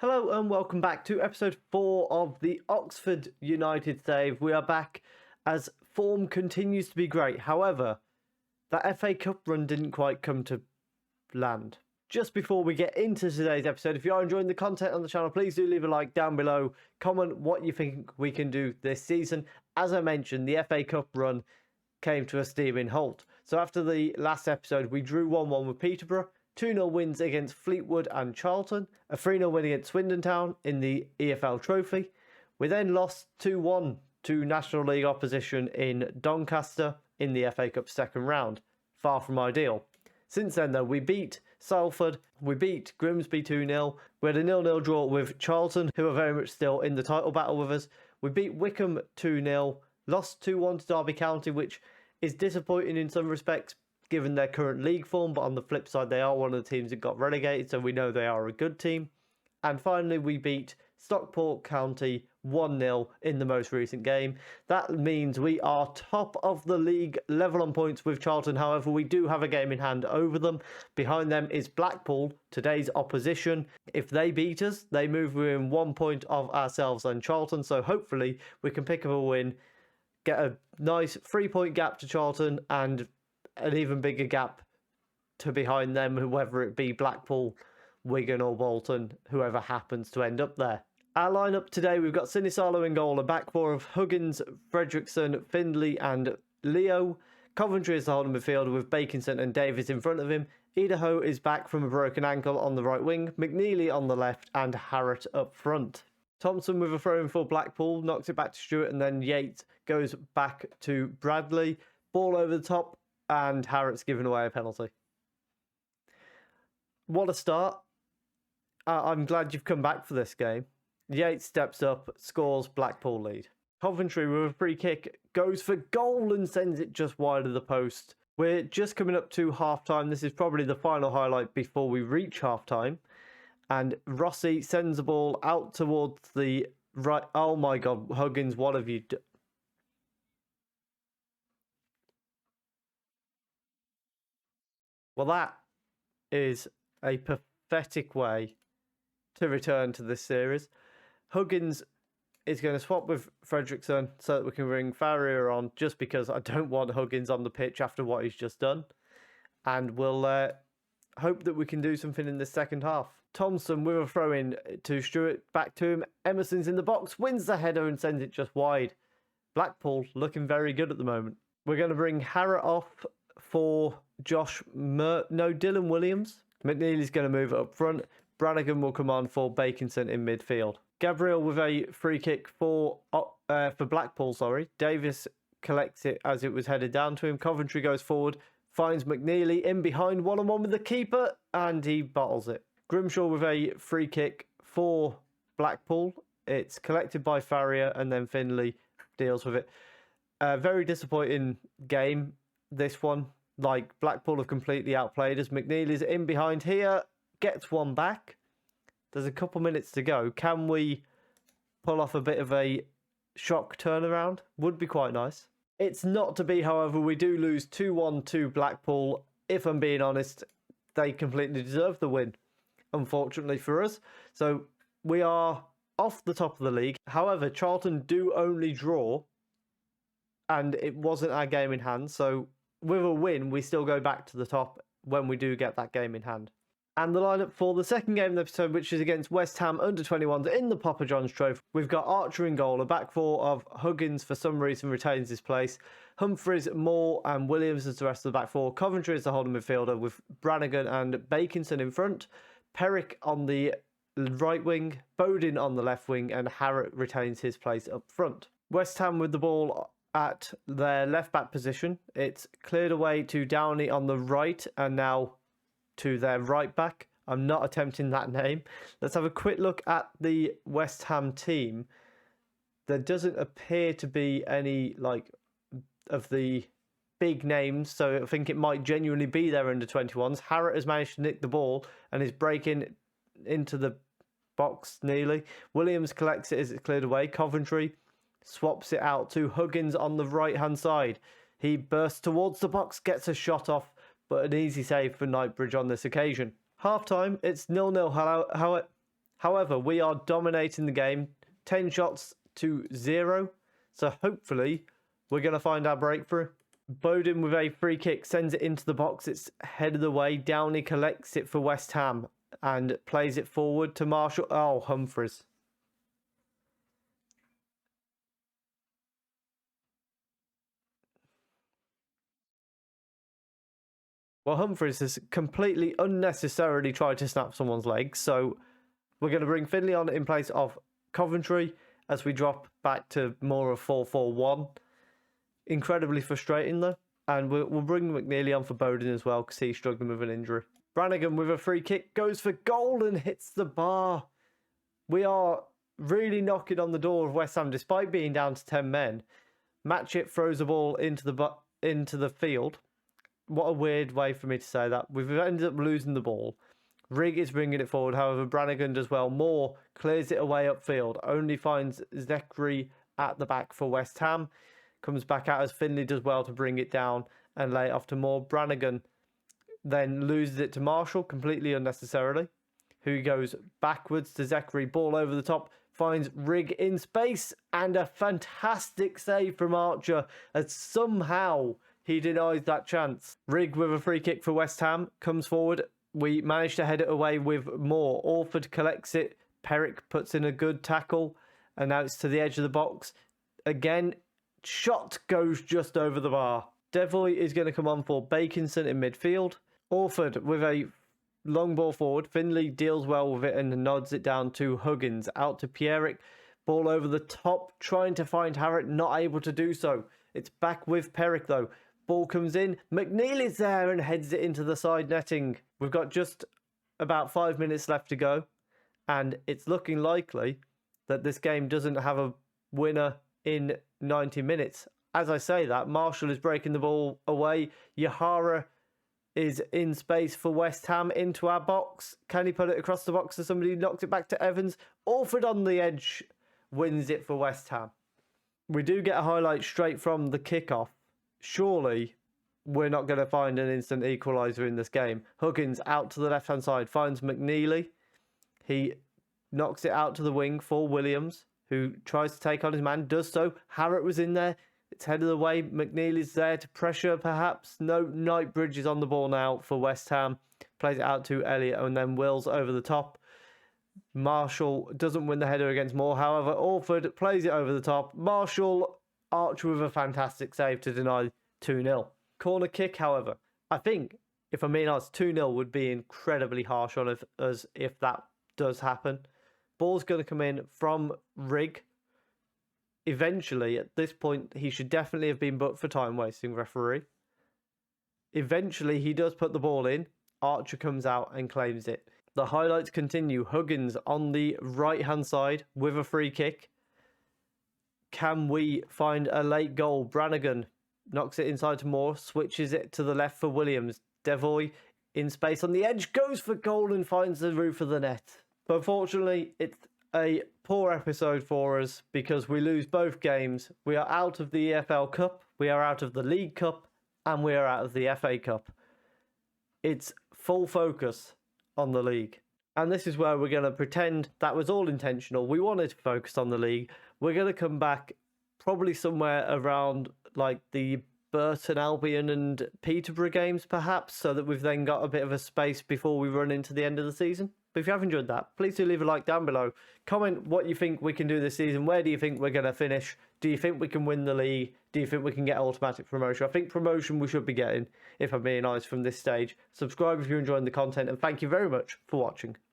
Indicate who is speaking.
Speaker 1: Hello and welcome back to episode 4 of the Oxford United save. We are back as form continues to be great. However, that FA Cup run didn't quite come to land. Just before we get into today's episode, if you are enjoying the content on the channel, please do leave a like down below. Comment what you think we can do this season. As I mentioned, the FA Cup run came to a steaming halt. So after the last episode, we drew 1-1 with Peterborough. 2-0 wins against Fleetwood and Charlton, a 3-0 win against Swindon Town in the EFL Trophy. We then lost 2-1 to National League opposition in Doncaster in the FA Cup second round. Far from ideal. Since then, though, we beat Salford, we beat Grimsby 2-0, we had a 0-0 draw with Charlton, who are very much still in the title battle with us. We beat Wycombe 2-0, lost 2-1 to Derby County, which is disappointing in some respects, given their current league form, but on the flip side, they are one of the teams that got relegated, so we know they are a good team. And finally, we beat Stockport County 1-0 in the most recent game. That means we are top of the league, level on points with Charlton. However, we do have a game in hand over them. Behind them is Blackpool, today's opposition. If they beat us, they move within 1 point of ourselves and Charlton, so hopefully we can pick up a win, get a nice 3-point gap to Charlton, and an even bigger gap to behind them, whether it be Blackpool, Wigan or Bolton, whoever happens to end up there. Our lineup today, we've got Sinisalo in goal, a back four of Huggins, Fredrickson, Findlay and Leo. Coventry is the holding midfield with Bakinson and Davis in front of him. Idaho is back from a broken ankle on the right wing, McNeely on the left and Harrott up front. Thompson with a throw in for Blackpool, knocks it back to Stewart, and then Yates goes back to Bradley. Ball over the top, and Harrott's given away a penalty. What a start. I'm glad you've come back for this game. Yates steps up, scores, Blackpool lead. Coventry with a free kick goes for goal and sends it just wide of the post. We're just coming up to half-time. This is probably the final highlight before we reach half-time. And Rossi sends the ball out towards the right. Oh my God, Huggins, what have you done? Well, that is a pathetic way to return to this series. Huggins is going to swap with Fredrickson so that we can bring Farrier on, just because I don't want Huggins on the pitch after what he's just done. And we'll hope that we can do something in the second half. Thompson with a throw in to Stewart, back to him. Emerson's in the box, wins the header and sends it just wide. Blackpool looking very good at the moment. We're going to bring Harrott off for Dylan Williams. McNeely's going to move it up front. Brannigan will come on for Bakinson in midfield. Gabriel with a free kick for Blackpool. Davis collects it as it was headed down to him. Coventry goes forward, finds McNeely in behind, one-on-one with the keeper, and he bottles it. Grimshaw with a free kick for Blackpool. It's collected by Farrier, and then Findlay deals with it. Very disappointing game, this one. Like, Blackpool have completely outplayed us. McNeely's in behind here, gets one back. There's a couple minutes to go. Can we pull off a bit of a shock turnaround? Would be quite nice. It's not to be, however. We do lose 2-1 to Blackpool. If I'm being honest, they completely deserve the win, unfortunately for us. So we are off the top of the league. However, Charlton do only draw, and it wasn't our game in hand. So with a win, we still go back to the top when we do get that game in hand. And the lineup for the second game of the episode, which is against West Ham under-21s in the Papa John's Trophy. We've got Archer in goal, a back four of Huggins for some reason retains his place. Humphreys, Moore and Williams as the rest of the back four. Coventry is the holding midfielder with Brannigan and Bakinson in front. Perrick on the right wing, Bodin on the left wing, and Harrott retains his place up front. West Ham with the ball at their left back position. It's cleared away to Downey on the right and now to their right back. I'm not attempting that name. Let's have a quick look at the West Ham team. There doesn't appear to be any of the big names, so I think it might genuinely be their under-21s. Harrott has managed to nick the ball and is breaking into the box nearly. Williams collects it as it's cleared away. Coventry swaps it out to Huggins on the right-hand side. He bursts towards the box, gets a shot off, but an easy save for Knightbridge on this occasion. Half-time, it's 0-0. However, we are dominating the game, 10 shots to 0. So hopefully we're going to find our breakthrough. Bowden with a free kick sends it into the box. It's headed away. Downey collects it for West Ham and plays it forward to Marshall. Oh, Humphreys. Well, Humphreys has completely unnecessarily tried to snap someone's legs. So we're going to bring Finley on in place of Coventry as we drop back to more of 4-4-1. Incredibly frustrating though. And we'll bring McNeely on for Bowden as well because he's struggling with an injury. Brannigan with a free kick goes for goal and hits the bar. We are really knocking on the door of West Ham despite being down to 10 men. Matchett throws the ball into the field. What a weird way for me to say that. We've ended up losing the ball. Rigg is bringing it forward. However, Brannigan does well. Moore clears it away upfield. Only finds Zechary at the back for West Ham. Comes back out as Finley does well to bring it down and lay it off to Moore. Brannigan then loses it to Marshall completely unnecessarily, who goes backwards to Zechary. Ball over the top. Finds Rigg in space. And a fantastic save from Archer as somehow he denies that chance. Rigg with a free kick for West Ham comes forward. We manage to head it away with Moore. Orford collects it. Perrick puts in a good tackle. And now it's to the edge of the box. Again, shot goes just over the bar. Devoy is going to come on for Bakinson in midfield. Orford with a long ball forward. Finley deals well with it and nods it down to Huggins. Out to Pierrick. Ball over the top. Trying to find Harrett. Not able to do so. It's back with Perrick though. Ball comes in. McNeely's there and heads it into the side netting. We've got just about 5 minutes left to go. And it's looking likely that this game doesn't have a winner in 90 minutes. As I say that, Marshall is breaking the ball away. Yahara is in space for West Ham into our box. Can he put it across the box to somebody? Knocks it back to Evans. Orford on the edge wins it for West Ham. We do get a highlight straight from the kickoff. Surely we're not going to find an instant equaliser in this game. Huggins out to the left-hand side, finds McNeely. He knocks it out to the wing for Williams, who tries to take on his man, does so. Harrett was in there. It's headed away. McNeely's there to pressure, perhaps. No, Knightbridge is on the ball now for West Ham. Plays it out to Elliott, and then Wills over the top. Marshall doesn't win the header against Moore. However, Orford plays it over the top. Marshall, Archer with a fantastic save to deny 2-0. Corner kick, however, I think, if I'm being honest, 2-0 would be incredibly harsh on us if that does happen. Ball's going to come in from Rigg. Eventually, at this point, he should definitely have been booked for time-wasting referee. Eventually, he does put the ball in. Archer comes out and claims it. The highlights continue. Huggins on the right-hand side with a free kick. Can we find a late goal? Brannigan knocks it inside to Moore, switches it to the left for Williams. Devoy in space on the edge, goes for goal and finds the roof of the net. But unfortunately, it's a poor episode for us because we lose both games. We are out of the EFL Cup, we are out of the League Cup, and we are out of the FA Cup. It's full focus on the league. And this is where we're going to pretend that was all intentional. We wanted to focus on the league. We're going to come back probably somewhere around like the Burton Albion and Peterborough games perhaps, so that we've then got a bit of a space before we run into the end of the season. But if you have enjoyed that, please do leave a like down below. Comment what you think we can do this season. Where do you think we're going to finish? Do you think we can win the league? Do you think we can get automatic promotion? I think promotion we should be getting, if I'm being honest, from this stage. Subscribe if you're enjoying the content, and thank you very much for watching.